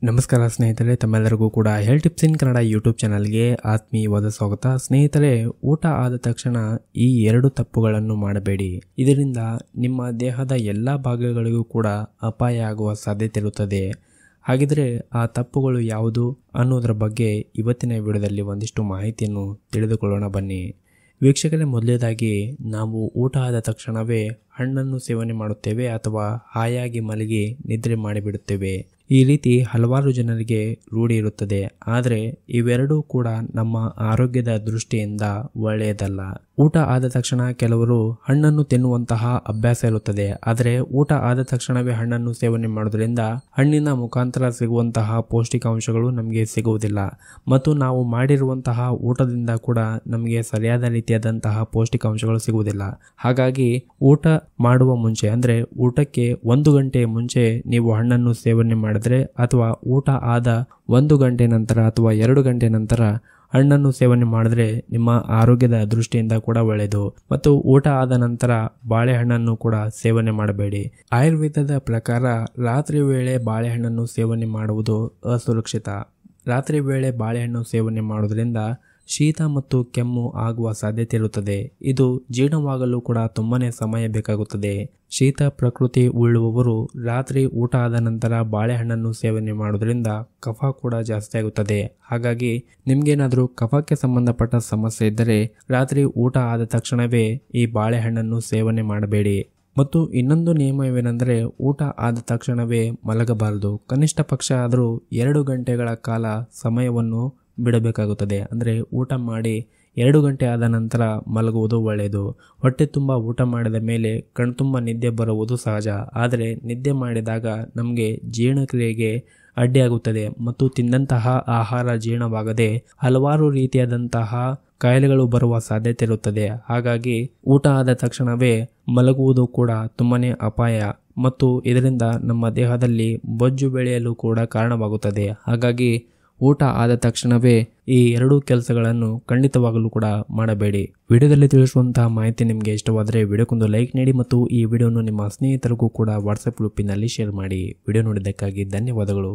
ನಮಸ್ಕಾರ ಸ್ನೇಹಿತರೆ, ತಮ್ಮೆಲ್ಲರಿಗೂ ಕೂಡ ಹೆಲ್ತ್ ಟಿಪ್ಸ್ ಇನ್ ಕನ್ನಡ ಯೂಟ್ಯೂಬ್ ಚಾನಲ್ಗೆ ಆತ್ಮೀಯವಾದ ಸ್ವಾಗತ. ಸ್ನೇಹಿತರೆ, ಊಟ ಆದ ತಕ್ಷಣ ಈ 2 ತಪ್ಪುಗಳನ್ನು ಮಾಡಬೇಡಿ. ಇದರಿಂದ ನಿಮ್ಮ ದೇಹದ ಎಲ್ಲ ಭಾಗಗಳಿಗೂ ಕೂಡ ಅಪಾಯ ಆಗುವ ಸಾಧ್ಯತೆ ಇರುತ್ತದೆ. ಹಾಗಿದ್ರೆ ಆ ತಪ್ಪುಗಳು ಯಾವುದು ಅನ್ನೋದರ ಬಗ್ಗೆ ಇವತ್ತಿನ ವಿಡಿಯೋದಲ್ಲಿ ಒಂದಿಷ್ಟು ಮಾಹಿತಿಯನ್ನು ತಿಳಿದುಕೊಳ್ಳೋಣ ಬನ್ನಿ. ವೀಕ್ಷಕರೇ, ಮೊದಲನೇದಾಗಿ ನಾವು ಊಟ ಆದ ತಕ್ಷಣವೇ ಹಣ್ಣನ್ನು ಸೇವನೆ ಮಾಡುತ್ತೇವೆ ಅಥವಾ ಹಾಯಾಗಿ ಮಲಗಿ ನಿದ್ರೆ ಮಾಡಿಬಿಡುತ್ತೇವೆ. ಈ ರೀತಿ ಹಲವಾರು ಜನರಿಗೆ ರೂಢಿ ಇರುತ್ತದೆ. ಆದರೆ ಇವೆರಡೂ ಕೂಡ ನಮ್ಮ ಆರೋಗ್ಯದ ದೃಷ್ಟಿಯಿಂದ ಒಳ್ಳೆಯದಲ್ಲ. ಊಟ ಆದ ತಕ್ಷಣ ಕೆಲವರು ಹಣ್ಣನ್ನು ತಿನ್ನುವಂತಹ ಅಭ್ಯಾಸ ಇರುತ್ತದೆ. ಆದರೆ ಊಟ ಆದ ತಕ್ಷಣವೇ ಹಣ್ಣನ್ನು ಸೇವನೆ ಮಾಡೋದ್ರಿಂದ ಹಣ್ಣಿನ ಮುಖಾಂತರ ಸಿಗುವಂತಹ ಪೌಷ್ಟಿಕಾಂಶಗಳು ನಮಗೆ ಸಿಗುವುದಿಲ್ಲ ಮತ್ತು ನಾವು ಮಾಡಿರುವಂತಹ ಊಟದಿಂದ ಕೂಡ ನಮಗೆ ಸರಿಯಾದ ರೀತಿಯಾದಂತಹ ಪೌಷ್ಟಿಕಾಂಶಗಳು ಸಿಗುವುದಿಲ್ಲ. ಹಾಗಾಗಿ ಊಟ ಮಾಡುವ ಮುಂಚೆ ಅಂದರೆ ಊಟಕ್ಕೆ 1 ಗಂಟೆ ಮುಂಚೆ ನೀವು ಹಣ್ಣನ್ನು ಸೇವನೆ ಮಾಡಿದ್ರೆ ಅಥವಾ ಊಟ ಆದ 1 ಗಂಟೆ ನಂತರ ಅಥವಾ 2 ಗಂಟೆ ನಂತರ ಹಣ್ಣನ್ನು ಸೇವನೆ ಮಾಡಿದ್ರೆ ನಿಮ್ಮ ಆರೋಗ್ಯದ ದೃಷ್ಟಿಯಿಂದ ಕೂಡ ಒಳ್ಳೆಯದು. ಮತ್ತು ಊಟ ಆದ ನಂತರ ಬಾಳೆಹಣ್ಣನ್ನು ಕೂಡ ಸೇವನೆ ಮಾಡಬೇಡಿ. ಆಯುರ್ವೇದದ ಪ್ರಕಾರ ರಾತ್ರಿ ವೇಳೆ ಬಾಳೆಹಣ್ಣನ್ನು ಸೇವನೆ ಮಾಡುವುದು ಅಸುರಕ್ಷಿತ. ರಾತ್ರಿ ವೇಳೆ ಬಾಳೆಹಣ್ಣು ಸೇವನೆ ಮಾಡೋದ್ರಿಂದ ಶೀತ ಮತ್ತು ಕೆಮ್ಮು ಆಗುವ ಸಾಧ್ಯತೆ ಇರುತ್ತದೆ. ಇದು ಜೀರ್ಣವಾಗಲು ಕೂಡ ತುಂಬಾನೇ ಸಮಯ ಬೇಕಾಗುತ್ತದೆ. ಶೀತ ಪ್ರಕೃತಿ ಉಳ್ಳುವವರು ರಾತ್ರಿ ಊಟ ಆದ ನಂತರ ಬಾಳೆಹಣ್ಣನ್ನು ಸೇವನೆ ಮಾಡೋದ್ರಿಂದ ಕಫ ಕೂಡ ಜಾಸ್ತಿ ಆಗುತ್ತದೆ. ಹಾಗಾಗಿ ನಿಮ್ಗೇನಾದರೂ ಕಫಕ್ಕೆ ಸಂಬಂಧಪಟ್ಟ ಸಮಸ್ಯೆ ಇದ್ದರೆ ರಾತ್ರಿ ಊಟ ಆದ ತಕ್ಷಣವೇ ಈ ಬಾಳೆಹಣ್ಣನ್ನು ಸೇವನೆ ಮಾಡಬೇಡಿ. ಮತ್ತು ಇನ್ನೊಂದು ನಿಯಮವೇನೆಂದರೆ ಊಟ ಆದ ತಕ್ಷಣವೇ ಮಲಗಬಾರದು. ಕನಿಷ್ಠ ಪಕ್ಷ ಆದರೂ 2 ಗಂಟೆಗಳ ಕಾಲ ಸಮಯವನ್ನು ಬಿಡಬೇಕಾಗುತ್ತದೆ. ಅಂದರೆ ಊಟ ಮಾಡಿ 2 ಗಂಟೆ ಆದ ನಂತರ ಮಲಗುವುದು ಒಳ್ಳೆಯದು. ಹೊಟ್ಟೆ ತುಂಬ ಊಟ ಮಾಡಿದ ಮೇಲೆ ಕಣ್ತುಂಬ ನಿದ್ದೆ ಬರುವುದು ಸಹಜ. ಆದರೆ ನಿದ್ದೆ ಮಾಡಿದಾಗ ನಮಗೆ ಜೀರ್ಣಕ್ರಿಯೆಗೆ ಅಡ್ಡಿಯಾಗುತ್ತದೆ ಮತ್ತು ತಿಂದಂತಹ ಆಹಾರ ಜೀರ್ಣವಾಗದೆ ಹಲವಾರು ರೀತಿಯಾದಂತಹ ಕಾಯಿಲೆಗಳು ಬರುವ ಸಾಧ್ಯತೆ ಇರುತ್ತದೆ. ಹಾಗಾಗಿ ಊಟ ಆದ ತಕ್ಷಣವೇ ಮಲಗುವುದು ಕೂಡ ತುಂಬಾನೇ ಅಪಾಯ ಮತ್ತು ಇದರಿಂದ ನಮ್ಮ ದೇಹದಲ್ಲಿ ಬೊಜ್ಜು ಬೆಳೆಯಲು ಕೂಡ ಕಾರಣವಾಗುತ್ತದೆ. ಹಾಗಾಗಿ ಊಟ ಆದ ತಕ್ಷಣವೇ ಈ 2 ಕೆಲಸಗಳನ್ನು ಖಂಡಿತವಾಗಲೂ ಕೂಡ ಮಾಡಬೇಡಿ. ವಿಡಿಯೋದಲ್ಲಿ ತಿಳಿಸುವಂತಹ ಮಾಹಿತಿ ನಿಮಗೆ ಇಷ್ಟವಾದರೆ ವಿಡಿಯೋಕ್ಕೊಂದು ಲೈಕ್ ನೀಡಿ ಮತ್ತು ಈ ವಿಡಿಯೋನು ನಿಮ್ಮ ಸ್ನೇಹಿತರಿಗೂ ಕೂಡ ವಾಟ್ಸಪ್ ಗ್ರೂಪಿನಲ್ಲಿ ಶೇರ್ ಮಾಡಿ. ವಿಡಿಯೋ ನೋಡಿದ್ದಕ್ಕಾಗಿ ಧನ್ಯವಾದಗಳು.